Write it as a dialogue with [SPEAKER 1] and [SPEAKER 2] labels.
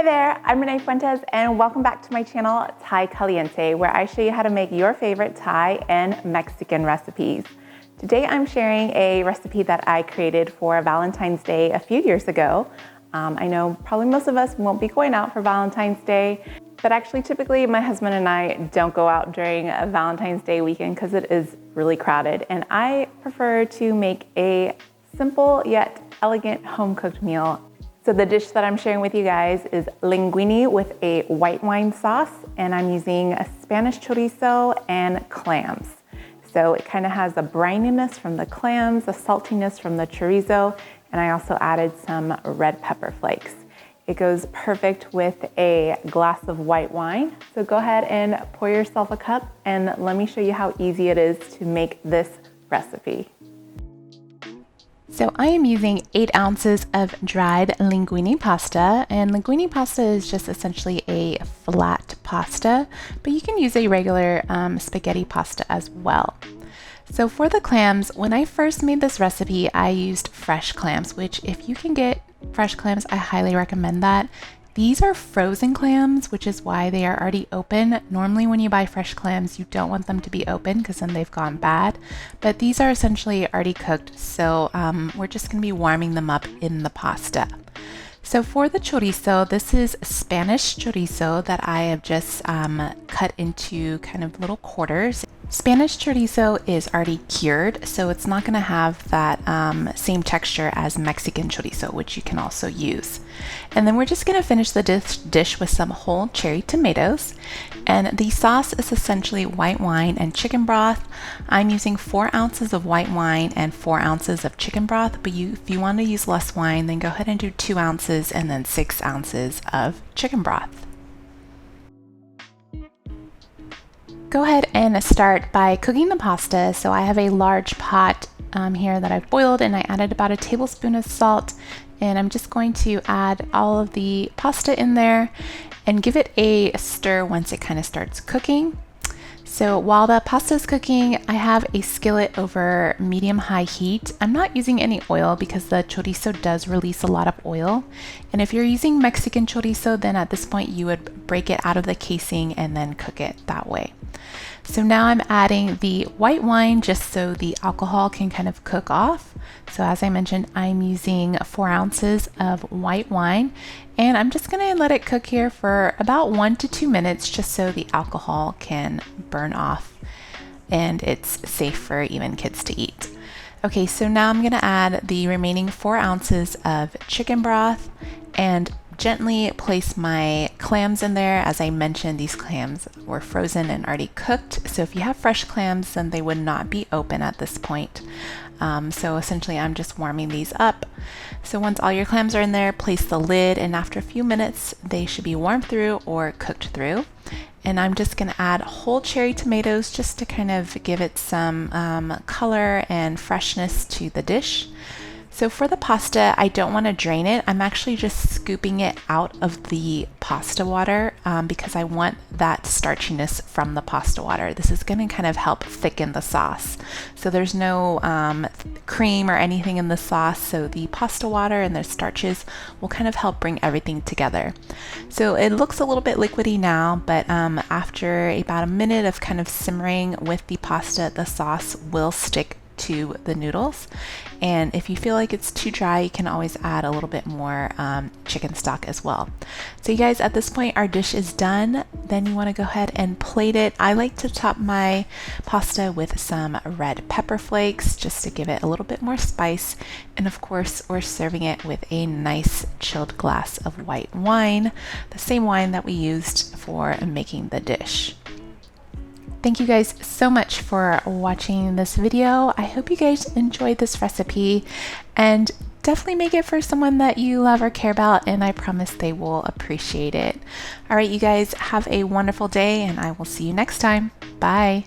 [SPEAKER 1] there, I'm Renee Fuentes and welcome back to my channel, Thai Caliente, where I show you how to make your favorite Thai and Mexican recipes. Today I'm sharing a recipe that I created for Valentine's Day a few years ago. I know probably most of us won't be going out for Valentine's Day, but actually typically my husband and I don't go out during a Valentine's Day weekend because it is really crowded, and I prefer to make a simple yet elegant home-cooked meal. So the dish that I'm sharing with you guys is linguine with a white wine sauce, and I'm using a Spanish chorizo and clams. So it kind of has a brininess from the clams, a saltiness from the chorizo, and I also added some red pepper flakes. It goes perfect with a glass of white wine. So go ahead and pour yourself a cup and let me show you how easy it is to make this recipe.
[SPEAKER 2] So I am using 8 ounces of dried linguine pasta, and linguine pasta is just essentially a flat pasta, but you can use a regular spaghetti pasta as well. So for the clams, when I first made this recipe, I used fresh clams, which if you can get fresh clams, I highly recommend that. These are frozen clams, which is why they are already open. Normally when you buy fresh clams, you don't want them to be open because then they've gone bad. But these are essentially already cooked, so we're just going to be warming them up in the pasta. So for the chorizo, this is Spanish chorizo that I have just cut into kind of little quarters. Spanish chorizo is already cured, so it's not going to have that same texture as Mexican chorizo, which you can also use. And then we're just going to finish the dish with some whole cherry tomatoes. And the sauce is essentially white wine and chicken broth. I'm using 4 ounces of white wine and 4 ounces of chicken broth, but if you want to use less wine, then go ahead and do 2 ounces and then 6 ounces of chicken broth. Go ahead and start by cooking the pasta. So I have a large pot here that I've boiled, and I added about a tablespoon of salt, and I'm just going to add all of the pasta in there and give it a stir once it kind of starts cooking. So while the pasta is cooking, I have a skillet over medium-high heat. I'm not using any oil because the chorizo does release a lot of oil. And if you're using Mexican chorizo, then at this point you would break it out of the casing and then cook it that way. So now I'm adding the white wine just so the alcohol can kind of cook off. So as I mentioned, I'm using 4 ounces of white wine, and I'm just going to let it cook here for about 1 to 2 minutes just so the alcohol can burn off and it's safe for even kids to eat. Okay, so now I'm going to add the remaining 4 ounces of chicken broth and gently place my clams in there. As I mentioned, these clams were frozen and already cooked, so if you have fresh clams, then they would not be open at this point. So essentially I'm just warming these up. So once all your clams are in there, place the lid, and after a few minutes they should be warmed through or cooked through. And I'm just going to add whole cherry tomatoes just to kind of give it some color and freshness to the dish. So for the pasta, I don't want to drain it. I'm actually just scooping it out of the pasta water because I want that starchiness from the pasta water. This is going to kind of help thicken the sauce. So there's no cream or anything in the sauce, so the pasta water and the starches will kind of help bring everything together. So it looks a little bit liquidy now, but after about a minute of kind of simmering with the pasta, the sauce will stick to the noodles. And if you feel like it's too dry, you can always add a little bit more chicken stock as well. So you guys, at this point our dish is done. Then you want to go ahead and plate it. I like to top my pasta with some red pepper flakes just to give it a little bit more spice, and of course we're serving it with a nice chilled glass of white wine, the same wine that we used for making the dish. Thank you guys so much for watching this video. I hope you guys enjoyed this recipe, and definitely make it for someone that you love or care about, and I promise they will appreciate it. All right, you guys have a wonderful day, and I will see you next time. Bye.